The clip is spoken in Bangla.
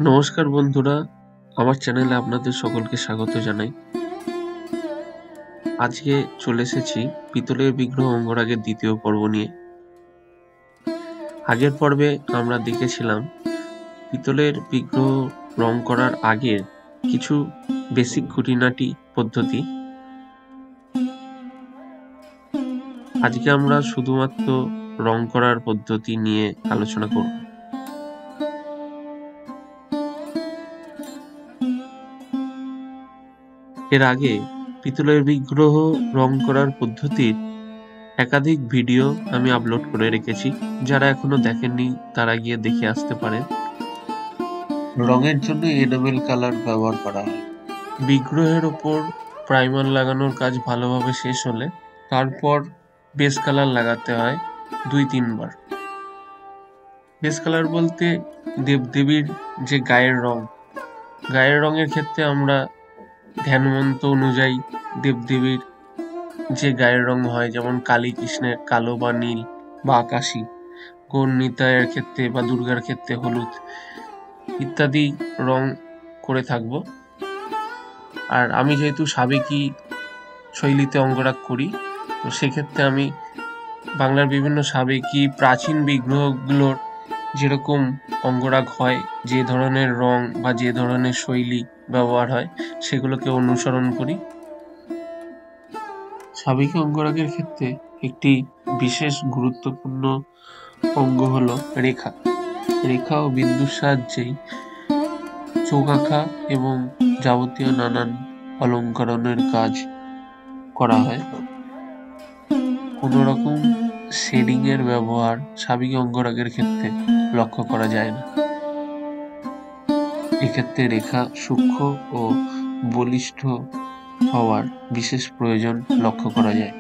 নমস্কার বন্ধুরা, আমার চ্যানেলে আপনাদের সকলকে স্বাগত জানাই। আজকে চলে এসেছি পিতলের বিগ্রহ অঙ্গরাগের দ্বিতীয় পর্ব নিয়ে। আগের পর্বে আমরা দেখেছিলাম পিতলের বিগ্রহ রং করার আগের কিছু বেসিক খুঁটিনাটি পদ্ধতি। আজকে আমরা শুধুমাত্র রং করার পদ্ধতি নিয়ে আলোচনা করব। এর আগে পিতলের বিগ্রহ রং করার পদ্ধতির একাধিক ভিডিও আমি আপলোড করে রেখেছি। যারা এখনো দেখেননি তারা গিয়ে দেখে আসতে পারেন। রঙের জন্য এনামেল কালার ব্যবহার করা হয়। বিগ্রহের ওপর প্রাইমার লাগানোর কাজ ভালোভাবে শেষ হলে তারপর বেস কালার লাগাতে হয় 2-3 বার। বেস কালার বলতে দেবদেবীর যে গায়ের রঙের ক্ষেত্রে আমরা ধ্যানমন্ত্র অনুযায়ী দেবদেবীর যে গায়ের রং হয়, যেমন কালী কৃষ্ণের কালো বা নীল বা আকাশী, গৌর নিতাইয়ের ক্ষেত্রে বা দুর্গার ক্ষেত্রে হলুদ ইত্যাদি রং করে থাকব। আর আমি যেহেতু সাবেকি শৈলীতে অঙ্গরাগ করি, তো সেক্ষেত্রে আমি বাংলার বিভিন্ন সাবেকি প্রাচীন বিগ্রহগুলোর যেরকম অঙ্গরাগ হয়, যে ধরনের রং বা যে ধরনের শৈলী ব্যবহার হয়, সেগুলোকে অনুসরণ করি। সাবেকি অঙ্গরাগের ক্ষেত্রে একটি বিশেষ গুরুত্বপূর্ণ অঙ্গ হলো রেখা। রেখা ও বিন্দুর সাহায্যেই চোখ আঁকা এবং যাবতীয় নানান অলঙ্করণের কাজ করা হয়। কোনো রকম শেডিং এর ব্যবহার সাবেকি অঙ্গরাগের ক্ষেত্রে লক্ষ্য করা যায় না। এক্ষেত্রে রেখা সূক্ষ্ম ও বলিষ্ঠ হওয়ার বিশেষ প্রয়োজন লক্ষ্য করা যায়।